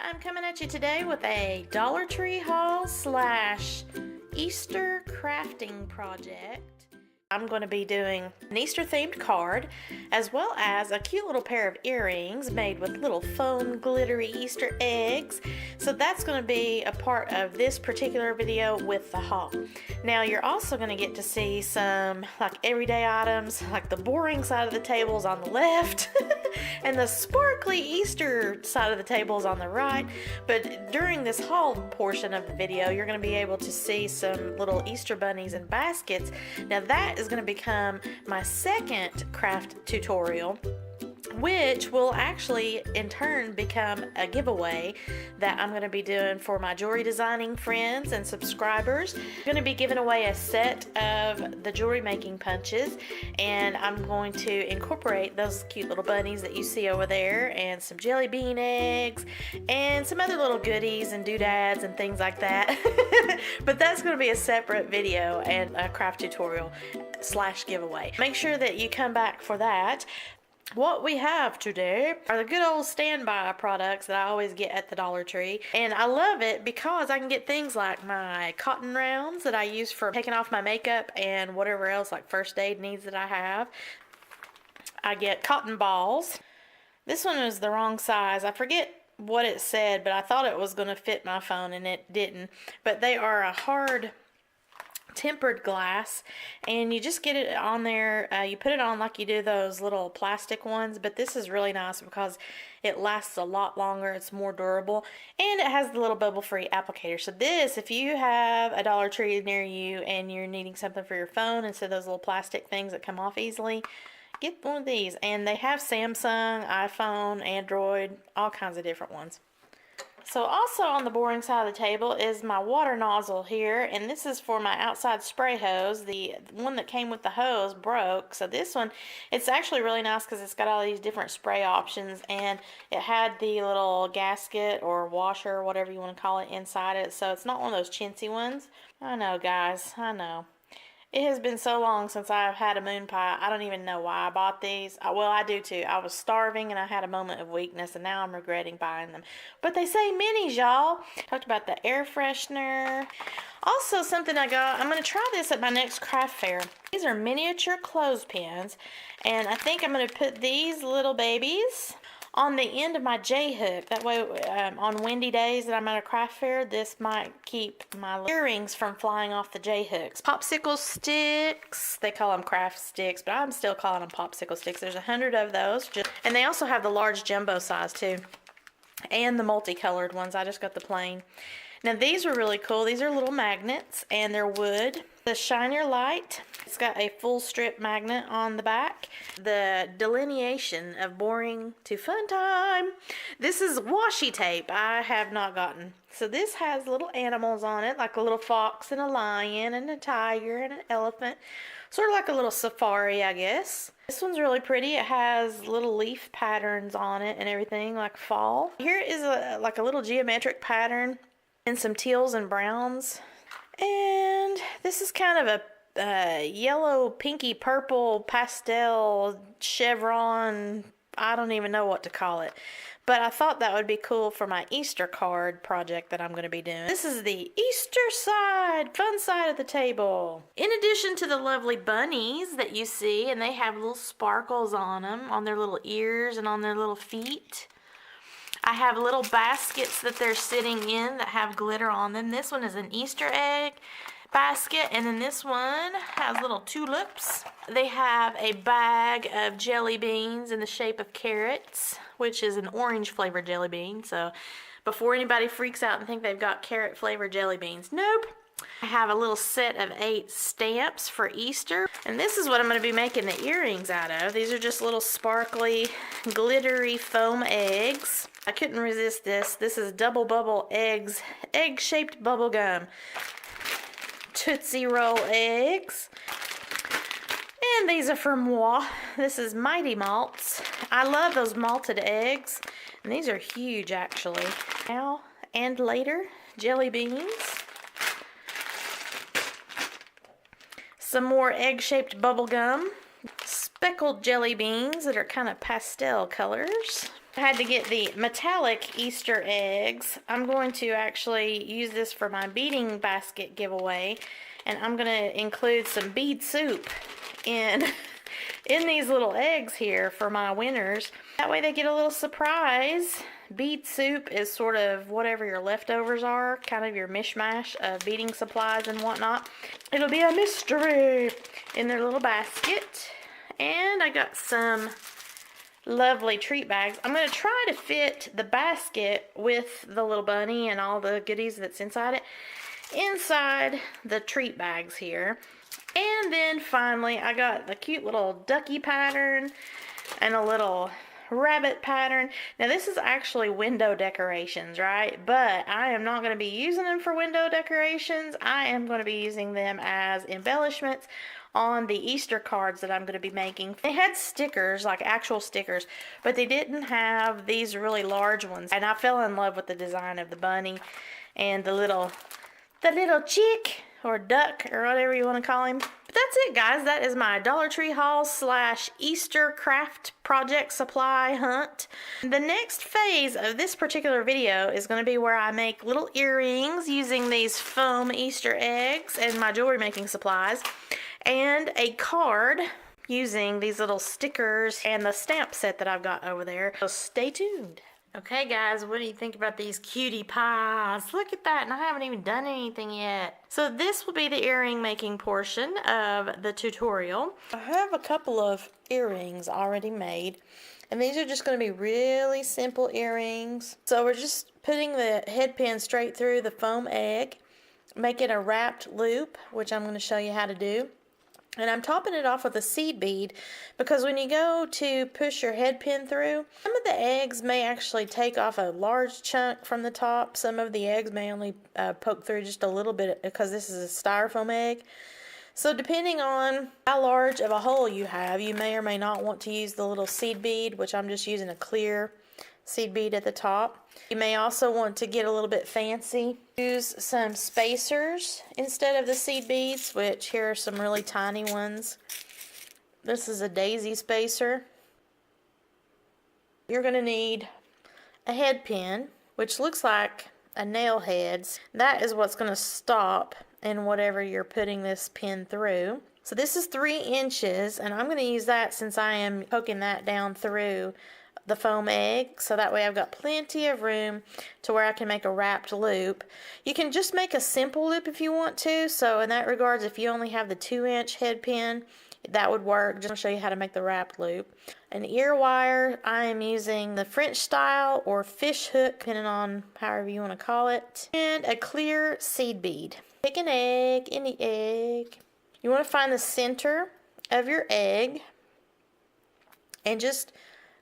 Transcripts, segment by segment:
I'm coming at you today with a Dollar Tree haul slash Easter crafting project. I'm going to be doing an Easter themed card as well as a cute little pair of earrings made with little foam glittery Easter eggs. So that's going to be a part of this particular video with the haul. Now you're also going to get to see some like everyday items, like the boring side of the tables on the left and the sparkly Easter side of the tables on the right. But during this haul portion of the video, you're going to be able to see some little Easter bunnies and baskets. Now that is going to become my second craft tutorial, which will actually in turn become a giveaway that I'm going to be doing for my jewelry designing friends and subscribers. I'm going to be giving away a set of the jewelry making punches, and I'm going to incorporate those cute little bunnies that you see over there and some jelly bean eggs and some other little goodies and doodads and things like that. But that's going to be a separate video and a craft tutorial slash giveaway. Make sure that you come back for that. What we have today are the good old standby products that I always get at the Dollar Tree. And I love it because I can get things like my cotton rounds that I use for taking off my makeup and whatever else like first aid needs that I have. I get cotton balls. This one was the wrong size. I forget what it said, but I thought it was going to fit my phone and it didn't. But they are a hard tempered glass, and you just get it on there. You put it on like you do those little plastic ones, but this is really nice because it lasts a lot longer. It's more durable, and it has the little bubble free applicator. So this, if you have a Dollar Tree near you and you're needing something for your phone instead of those little plastic things that come off easily, get one of these. And they have Samsung, iPhone, Android, all kinds of different ones. So also on the boring side of the table is my water nozzle here, and this is for my outside spray hose. The one that came with the hose broke, so this one, it's actually really nice because it's got all these different spray options, and it had the little gasket or washer or whatever you want to call it inside it, so it's not one of those chintzy ones. I know, guys, I know. It has been so long since I've had a moon pie. I don't even know why I bought these. Well, I do too. I was starving and I had a moment of weakness, and now I'm regretting buying them. But they say minis, y'all. Talked about the air freshener. Also, something I got, I'm going to try this at my next craft fair. These are miniature clothespins, and I think I'm going to put these little babies on the end of my J-hook. That way, on windy days that I'm at a craft fair, this might keep my earrings from flying off the J-hooks. Popsicle sticks. They call them craft sticks, but I'm still calling them popsicle sticks. There's 100 of those. And they also have the large jumbo size, too. And the multicolored ones. I just got the plain. Now, these are really cool. These are little magnets, and they're wood. The Shine Your Light. It's got a full strip magnet on the back. The delineation of boring to fun time. This is washi tape. I have not gotten. So this has little animals on it, like a little fox and a lion and a tiger and an elephant. Sort of like a little safari, I guess. This one's really pretty. It has little leaf patterns on it and everything, like fall. Here is like a little geometric pattern and some teals and browns. And this is kind of a yellow, pinky, purple, pastel, chevron. I don't even know what to call it. But I thought that would be cool for my Easter card project that I'm going to be doing. This is the Easter side, fun side of the table. In addition to the lovely bunnies that you see, and they have little sparkles on them, on their little ears and on their little feet. I have little baskets that they're sitting in that have glitter on them. This one is an Easter egg basket, and then this one has little tulips. They have a bag of jelly beans in the shape of carrots, which is an orange flavored jelly bean. So before anybody freaks out and think they've got carrot flavored jelly beans, nope. I have a little set of 8 stamps for Easter, and this is what I'm going to be making the earrings out of. These are just little sparkly, glittery foam eggs. I couldn't resist this. This is double bubble eggs, egg-shaped bubble gum. Tootsie Roll eggs. And these are from moi. This is Mighty Malts. I love those malted eggs. And these are huge, actually. Now and later, jelly beans. Some more egg-shaped bubble gum. Speckled jelly beans that are kind of pastel colors. I had to get the metallic Easter eggs. I'm going to actually use this for my beading basket giveaway, and I'm going to include some bead soup in these little eggs here for my winners. That way they get a little surprise. Bead soup is sort of whatever your leftovers are, kind of your mishmash of beading supplies and whatnot. It'll be a mystery in their little basket. And I got some lovely treat bags. I'm going to try to fit the basket with the little bunny and all the goodies that's inside it inside the treat bags here. And then finally I got the cute little ducky pattern and a little rabbit pattern. Now this is actually window decorations, right? But I am not going to be using them for window decorations. I am going to be using them as embellishments on the Easter cards that I'm going to be making. They had stickers, like actual stickers, but they didn't have these really large ones. And I fell in love with the design of the bunny and the little chick or duck or whatever you want to call him. But that's it, guys. That is my Dollar Tree haul / Easter craft project supply hunt. The next phase of this particular video is going to be where I make little earrings using these foam Easter eggs and my jewelry making supplies, and a card using these little stickers and the stamp set that I've got over there. So stay tuned. Okay guys, what do you think about these cutie pies? Look at that, and I haven't even done anything yet. So this will be the earring making portion of the tutorial. I have a couple of earrings already made, and these are just going to be really simple earrings. So we're just putting the head pin straight through the foam egg, making a wrapped loop, which I'm going to show you how to do. And I'm topping it off with a seed bead, because when you go to push your head pin through, some of the eggs may actually take off a large chunk from the top. Some of the eggs may only poke through just a little bit, because this is a styrofoam egg. So depending on how large of a hole you have, you may or may not want to use the little seed bead, which I'm just using a clear seed bead at the top. You may also want to get a little bit fancy. Use some spacers instead of the seed beads, which here are some really tiny ones. This is a daisy spacer. You're going to need a head pin, which looks like a nail head. That is what's going to stop in whatever you're putting this pin through. So this is 3 inches, and I'm going to use that since I am poking that down through the foam egg, so that way I've got plenty of room to where I can make a wrapped loop. You can just make a simple loop if you want to, so in that regards, if you only have the 2-inch head pin, that would work. Just to show you how to make the wrapped loop. An ear wire, I am using the French style or fish hook, depending on however you want to call it, and a clear seed bead. Pick an egg, any egg. You want to find the center of your egg and just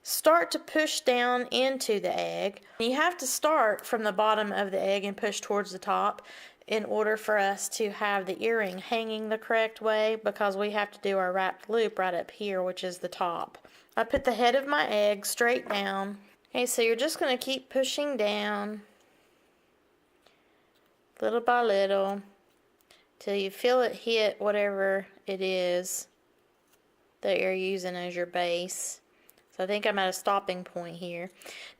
start to push down into the egg. You have to start from the bottom of the egg and push towards the top in order for us to have the earring hanging the correct way, because we have to do our wrapped loop right up here, which is the top. I put the head of my egg straight down. Okay, so you're just going to keep pushing down little by little till you feel it hit whatever it is that you're using as your base. So I think I'm at a stopping point here.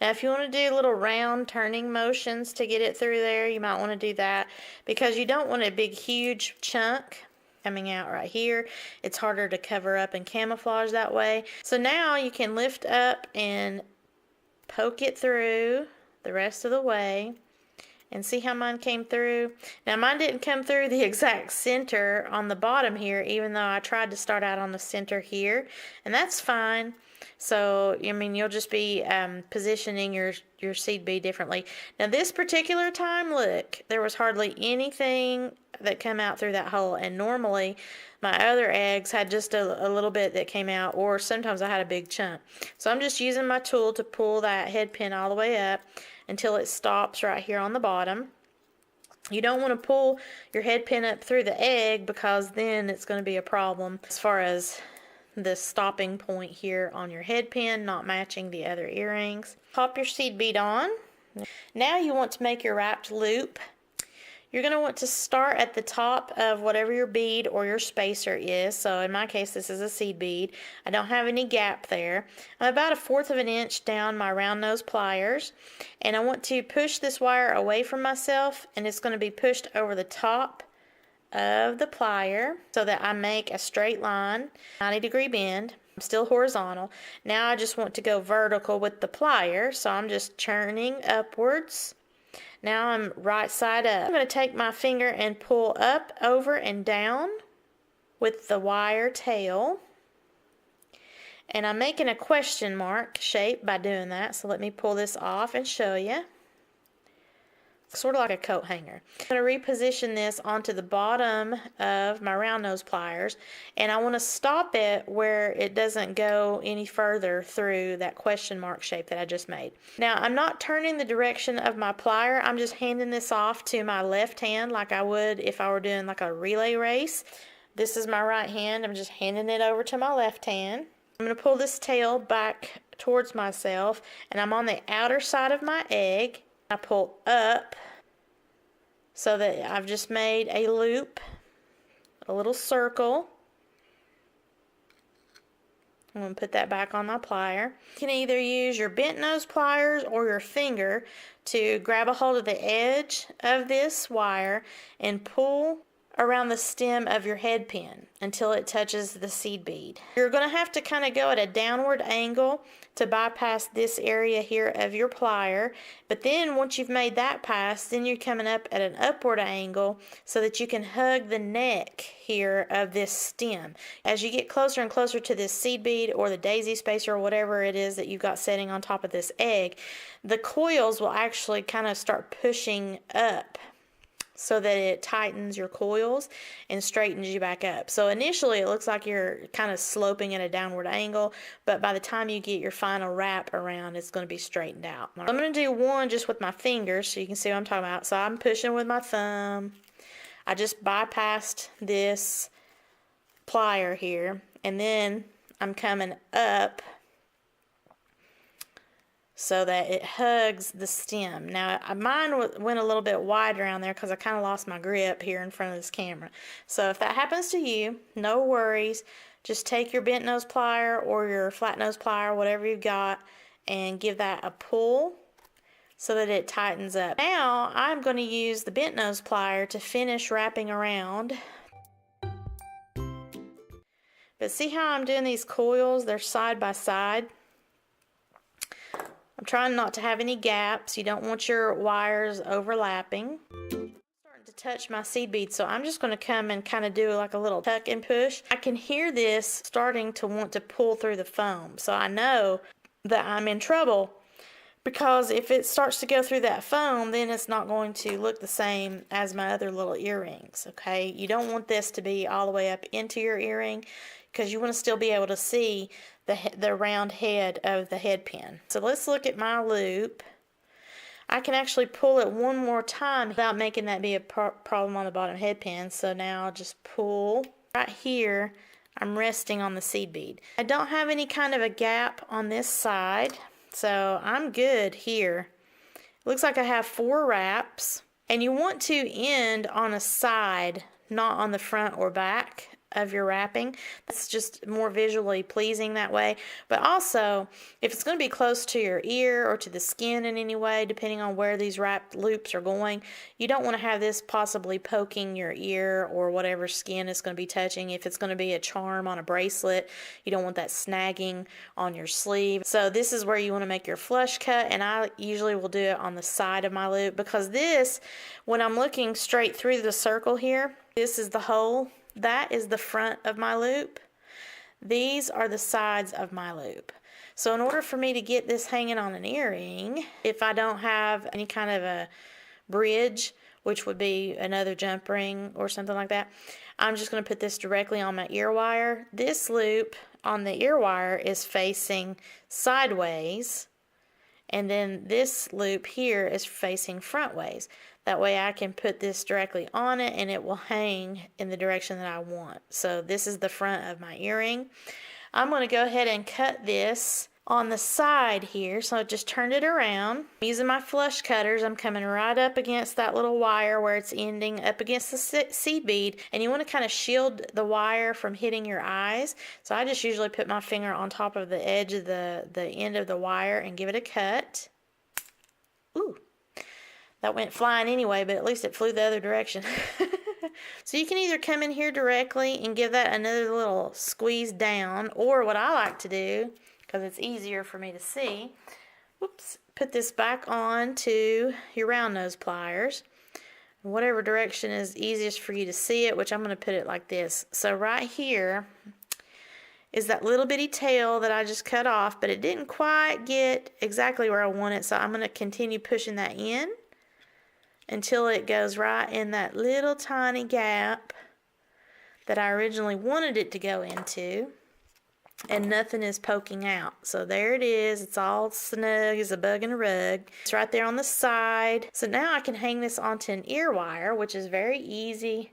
Now if you want to do little round turning motions to get it through there, you might want to do that, because you don't want a big huge chunk coming out right here. It's harder to cover up and camouflage that way. So now you can lift up and poke it through the rest of the way. And see how mine came through? Now mine didn't come through the exact center on the bottom here, even though I tried to start out on the center here. And that's fine. So, I mean, you'll just be positioning your seed bead differently. Now this particular time, look, there was hardly anything that came out through that hole. And normally my other eggs had just a little bit that came out, or sometimes I had a big chunk. So I'm just using my tool to pull that head pin all the way up until it stops right here on the bottom. You don't want to pull your head pin up through the egg, because then it's going to be a problem as far as the stopping point here on your head pin not matching the other earrings. Pop your seed bead on. Now you want to make your wrapped loop. You're going to want to start at the top of whatever your bead or your spacer is. So in my case, this is a seed bead. I don't have any gap there. I'm about 1/4 of an inch down my round nose pliers, and I want to push this wire away from myself, and it's going to be pushed over the top of the plier so that I make a straight line, 90-degree bend. I'm still horizontal. Now I just want to go vertical with the plier, so I'm just churning upwards. Now I'm right side up. I'm going to take my finger and pull up, over, and down with the wire tail. And I'm making a question mark shape by doing that. So let me pull this off and show you. Sort of like a coat hanger. I'm going to reposition this onto the bottom of my round nose pliers, and I want to stop it where it doesn't go any further through that question mark shape that I just made. Now I'm not turning the direction of my plier, I'm just handing this off to my left hand like I would if I were doing like a relay race. This is my right hand, I'm just handing it over to my left hand. I'm going to pull this tail back towards myself, and I'm on the outer side of my egg. I pull up so that I've just made a loop, a little circle. I'm going to put that back on my plier. You can either use your bent nose pliers or your finger to grab a hold of the edge of this wire and pull around the stem of your head pin until it touches the seed bead. You're going to have to kind of go at a downward angle to bypass this area here of your plier, but then once you've made that pass, then you're coming up at an upward angle so that you can hug the neck here of this stem. As you get closer and closer to this seed bead or the daisy spacer or whatever it is that you've got setting on top of this egg, the coils will actually kind of start pushing up so that it tightens your coils and straightens you back up. So initially it looks like you're kind of sloping at a downward angle, but by the time you get your final wrap around, it's going to be straightened out. I'm going to do one just with my fingers so you can see what I'm talking about. So I'm pushing with my thumb. I just bypassed this plier here, and then I'm coming up so that it hugs the stem. Now mine went a little bit wide around there because I kind of lost my grip here in front of this camera. So if that happens to you, no worries. Just take your bent nose plier or your flat nose plier, whatever you've got, and give that a pull so that it tightens up. Now I'm going to use the bent nose plier to finish wrapping around. But see how I'm doing these coils? They're side by side. I'm trying not to have any gaps. You don't want your wires overlapping. I'm starting to touch my seed bead, so I'm just going to come and kind of do like a little tuck and push. I can hear this starting to want to pull through the foam, so I know that I'm in trouble, because if it starts to go through that foam, then it's not going to look the same as my other little earrings, okay? You don't want this to be all the way up into your earring, because you want to still be able to see the round head of the head pin. So let's look at my loop. I can actually pull it one more time without making that be a problem on the bottom head pin. So now I'll just pull. Right here, I'm resting on the seed bead. I don't have any kind of a gap on this side, so I'm good here. It looks like I have 4 wraps, and you want to end on a side, not on the front or back of your wrapping. That's just more visually pleasing that way. But also, if it's going to be close to your ear or to the skin in any way, depending on where these wrapped loops are going, you don't want to have this possibly poking your ear or whatever skin it's going to be touching. If it's going to be a charm on a bracelet, you don't want that snagging on your sleeve. So this is where you want to make your flush cut, and I usually will do it on the side of my loop, because this, when I'm looking straight through the circle here, this is the hole. That is the front of my loop. These are the sides of my loop. So in order for me to get this hanging on an earring, if I don't have any kind of a bridge, which would be another jump ring or something like that, I'm just going to put this directly on my ear wire. This loop on the ear wire is facing sideways, and then this loop here is facing front ways. That way I can put this directly on it and it will hang in the direction that I want. So this is the front of my earring. I'm going to go ahead and cut this on the side here, so I just turned it around. Using my flush cutters, I'm coming right up against that little wire where it's ending, up against the seed bead, and you want to kind of shield the wire from hitting your eyes. So I just usually put my finger on top of the edge of the end of the wire and give it a cut. Ooh, that went flying anyway, but at least it flew the other direction. So you can either come in here directly and give that another little squeeze down, or what I like to do, because it's easier for me to see, whoops, put this back on to your round nose pliers. Whatever direction is easiest for you to see it, which I'm going to put it like this. So right here is that little bitty tail that I just cut off, but it didn't quite get exactly where I want it, so I'm going to continue pushing that in until it goes right in that little tiny gap that I originally wanted it to go into, and nothing is poking out. So there it is. It's all snug as a bug in a rug. It's right there on the side. So now I can hang this onto an ear wire, which is very easy.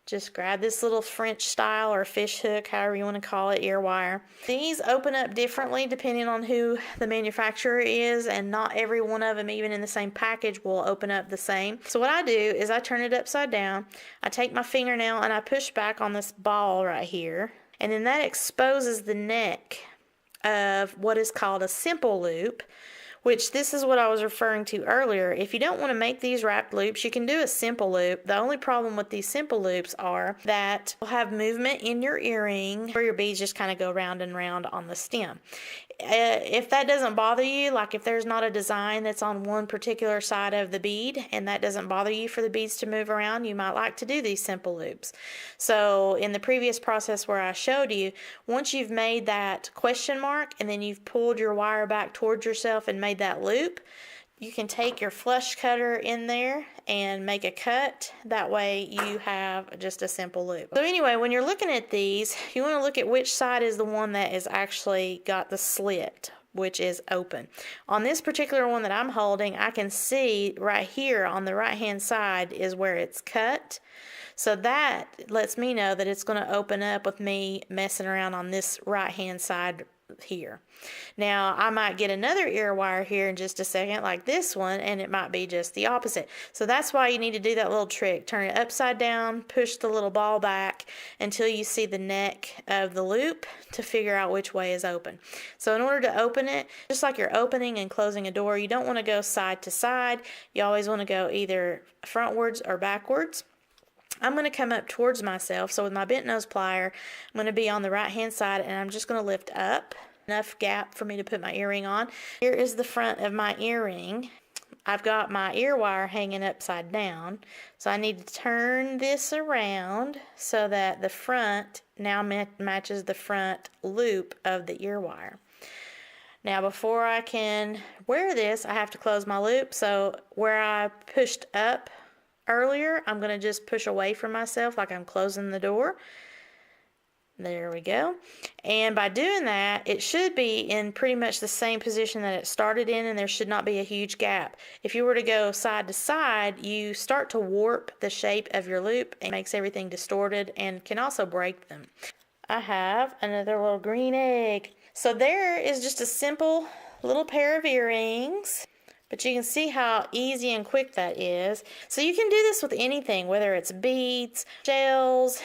Just grab this little French style or fish hook, however you want to call it, ear wire. These open up differently depending on who the manufacturer is, and not every one of them, even in the same package, will open up the same. So what I do is I turn it upside down. I take my fingernail and I push back on this ball right here, and then that exposes the neck of what is called a simple loop, which this is what I was referring to earlier. If you don't want to make these wrapped loops, you can do a simple loop. The only problem with these simple loops are that you'll have movement in your earring where your beads just kind of go round and round on the stem. If that doesn't bother you, like if there's not a design that's on one particular side of the bead and that doesn't bother you for the beads to move around, you might like to do these simple loops. So in the previous process where I showed you, once you've made that question mark and then you've pulled your wire back towards yourself and made that loop, you can take your flush cutter in there and make a cut. That way you have just a simple loop. So anyway, when you're looking at these, you want to look at which side is the one that is actually got the slit, which is open. On this particular one that I'm holding, I can see right here on the right hand side is where it's cut. So that lets me know that it's going to open up with me messing around on this right hand side here. Now I might get another ear wire here in just a second like this one, and it might be just the opposite. So that's why you need to do that little trick. Turn it upside down, push the little ball back until you see the neck of the loop to figure out which way is open. So in order to open it, just like you're opening and closing a door, you don't want to go side to side. You always want to go either frontwards or backwards. I'm going to come up towards myself, so with my bent nose plier, I'm going to be on the right hand side, and I'm just going to lift up enough gap for me to put my earring on. Here is the front of my earring. I've got my ear wire hanging upside down, so I need to turn this around so that the front now matches the front loop of the ear wire. Now before I can wear this, I have to close my loop, so where I pushed up earlier, I'm going to just push away from myself like I'm closing the door. There we go. And by doing that, it should be in pretty much the same position that it started in, and there should not be a huge gap. If you were to go side to side, you start to warp the shape of your loop, and it makes everything distorted and can also break them. I have another little green egg. So there is just a simple little pair of earrings. But you can see how easy and quick that is. So you can do this with anything, whether it's beads, shells.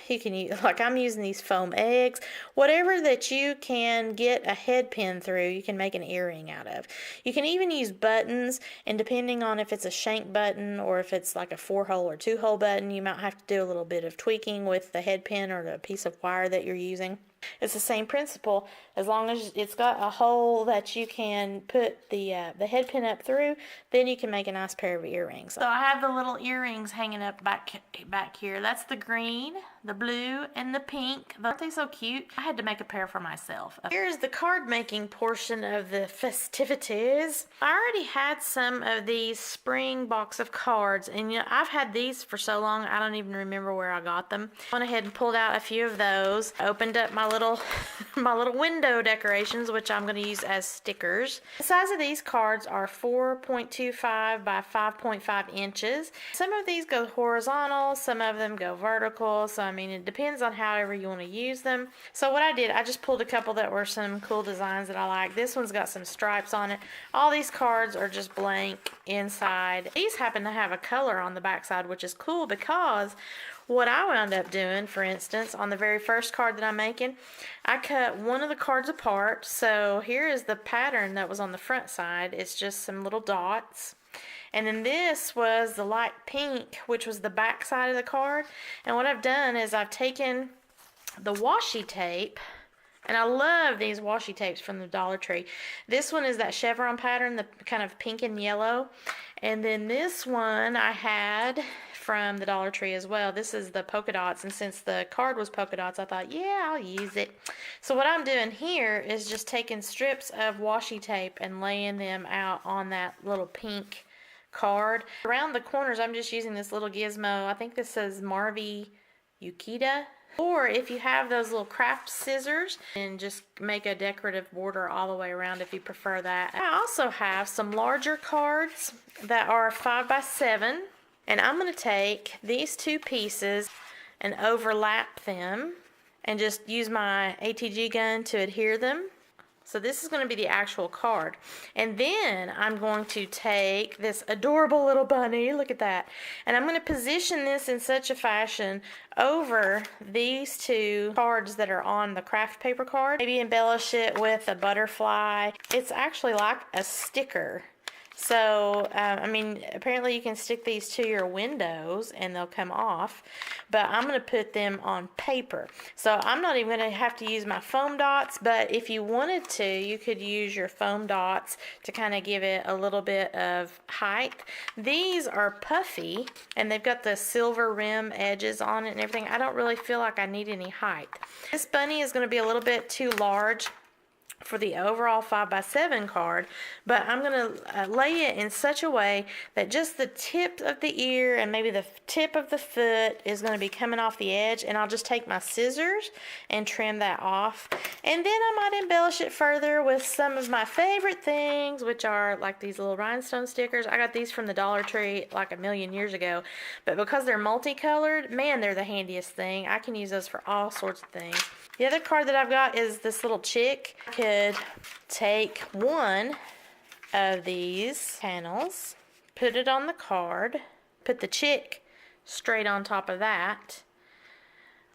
You can use, like I'm using these foam eggs, whatever that you can get a head pin through, you can make an earring out of. You can even use buttons, and depending on if it's a shank button or if it's like a 4-hole or 2-hole button, you might have to do a little bit of tweaking with the head pin or the piece of wire that you're using. It's the same principle. As long as it's got a hole that you can put the head pin up through, then you can make a nice pair of earrings. So I have the little earrings hanging up back here. That's the green, the blue, and the pink. Aren't they so cute? I had to make a pair for myself. Here's the card making portion of the festivities. I already had some of these spring box of cards, and you know, I've had these for so long I don't even remember where I got them. I went ahead and pulled out a few of those. I opened up my little my little window decorations, which I'm going to use as stickers. The size of these cards are 4.25 by 5.5 inches. Some of these go horizontal, some of them go vertical, so I mean it depends on however you want to use them. So what I did, I just pulled a couple that were some cool designs that I like. This one's got some stripes on it. All these cards are just blank inside. These happen to have a color on the back side, which is cool because what I wound up doing, for instance, on the very first card that I'm making, I cut one of the cards apart. So here is the pattern that was on the front side. It's just some little dots. And then this was the light pink, which was the back side of the card. And what I've done is I've taken the washi tape, and I love these washi tapes from the Dollar Tree. This one is that chevron pattern, the kind of pink and yellow. And then this one I had from the Dollar Tree as well. This is the polka dots, and since the card was polka dots, I thought, yeah, I'll use it. So what I'm doing here is just taking strips of washi tape and laying them out on that little pink card. Around the corners, I'm just using this little gizmo. I think this says Marvi Yukita. Or if you have those little craft scissors, and just make a decorative border all the way around if you prefer that. I also have some larger cards that are 5 by 7. And I'm going to take these two pieces and overlap them and just use my ATG gun to adhere them. So this is going to be the actual card. And then I'm going to take this adorable little bunny, look at that, and I'm going to position this in such a fashion over these two cards that are on the craft paper card. Maybe embellish it with a butterfly. It's actually like a sticker. So, I mean, apparently you can stick these to your windows and they'll come off, but I'm going to put them on paper. So I'm not even going to have to use my foam dots, but if you wanted to, you could use your foam dots to kind of give it a little bit of height. These are puffy and they've got the silver rim edges on it and everything. I don't really feel like I need any height. This bunny is going to be a little bit too large for the overall 5 by 7 card, but I'm going to lay it in such a way that just the tip of the ear and maybe the tip of the foot is going to be coming off the edge, and I'll just take my scissors and trim that off. And then I might embellish it further with some of my favorite things, which are like these little rhinestone stickers. I got these from the Dollar Tree like a million years ago, but because they're multicolored, man, they're the handiest thing. I can use those for all sorts of things. The other card that I've got is this little chick. I could take one of these panels, put it on the card, put the chick straight on top of that.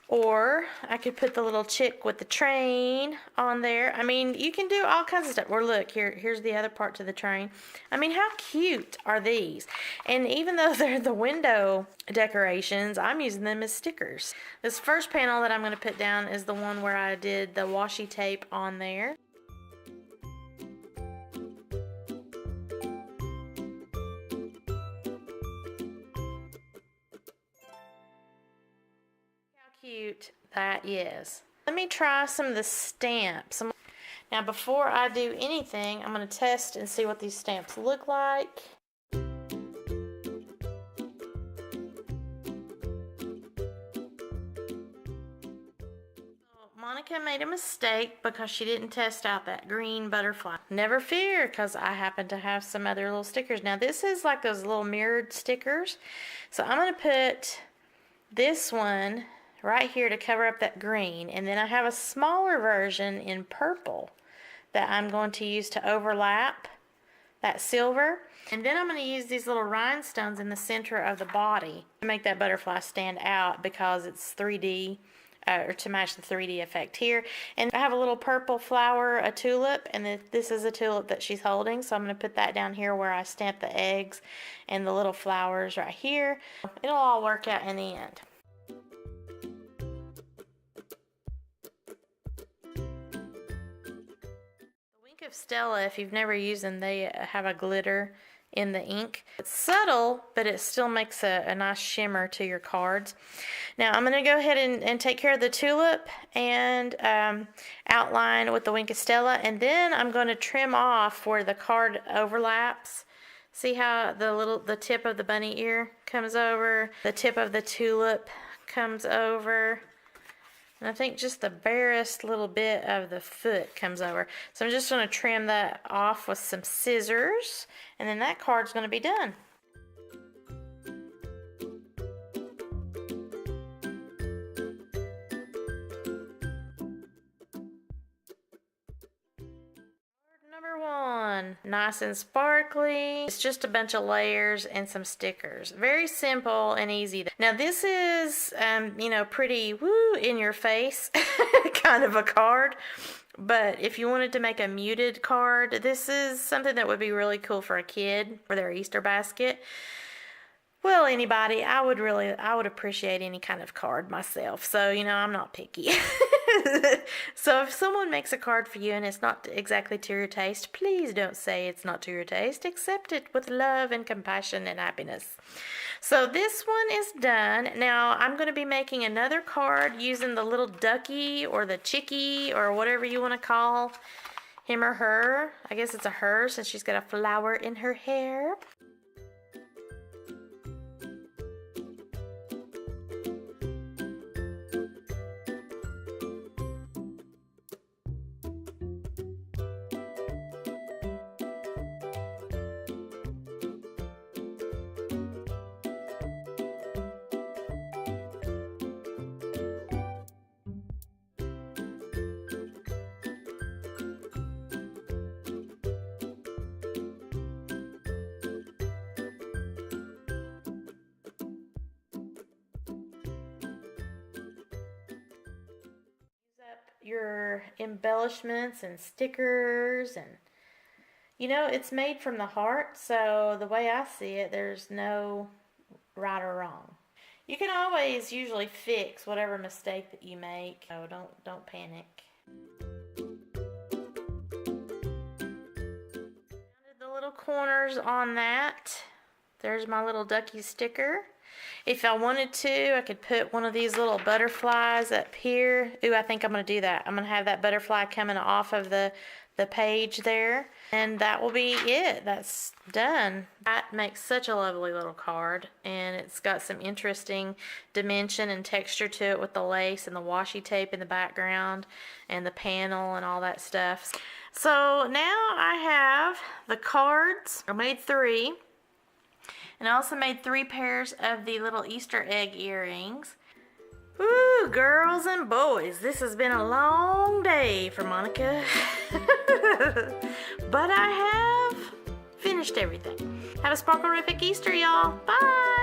Or I could put the little chick with the train on there. I mean, you can do all kinds of stuff. Or look, here's the other part to the train. I mean, how cute are these? And even though they're the window decorations, I'm using them as stickers. This first panel that I'm going to put down is the one where I did the washi tape on there. Cute that is. Let me try some of the stamps. Now before I do anything, I'm going to test and see what these stamps look like. Monica made a mistake because she didn't test out that green butterfly. Never fear, because I happen to have some other little stickers. Now this is like those little mirrored stickers. So I'm going to put this one right here to cover up that green, and then I have a smaller version in purple that I'm going to use to overlap that silver, and then I'm going to use these little rhinestones in the center of the body to make that butterfly stand out because it's 3D, or to match the 3D effect here. And I have a little purple flower, a tulip, and this is a tulip that she's holding, so I'm going to put that down here where I stamp the eggs and the little flowers right here. It'll all work out in the end. Of Stella, if you've never used them, they have a glitter in the ink. It's subtle, but it still makes a nice shimmer to your cards. Now I'm going to go ahead and take care of the tulip and outline with the Wink of Stella, and then I'm going to trim off where the card overlaps. See how the tip of the bunny ear comes over, the tip of the tulip comes over. And I think just the barest little bit of the foot comes over. So I'm just going to trim that off with some scissors, and then that card's going to be done. Number one, nice and sparkly. It's just a bunch of layers and some stickers. Very simple and easy. Now this is, you know, pretty woo in your face kind of a card. But if you wanted to make a muted card, this is something that would be really cool for a kid for their Easter basket. Well, anybody, I would appreciate any kind of card myself. So, you know, I'm not picky. So if someone makes a card for you and it's not exactly to your taste, please don't say it's not to your taste. Accept it with love and compassion and happiness. So this one is done. Now I'm going to be making another card using the little ducky or the chickie or whatever you want to call him or her. I guess it's a her since she's got a flower in her hair. Your embellishments and stickers, and you know, it's made from the heart, so the way I see it, there's no right or wrong. You can always usually fix whatever mistake that you make, so don't panic. Rounded the little corners on that. There's my little ducky sticker. If I wanted to, I could put one of these little butterflies up here. Ooh, I think I'm going to do that. I'm going to have that butterfly coming off of the page there. And that will be it. That's done. That makes such a lovely little card. And it's got some interesting dimension and texture to it with the lace and the washi tape in the background and the panel and all that stuff. So now I have the cards. I made 3. And I also made 3 pairs of the little Easter egg earrings. Ooh, girls and boys, this has been a long day for Monica. But I have finished everything. Have a sparkle-rific Easter, y'all. Bye!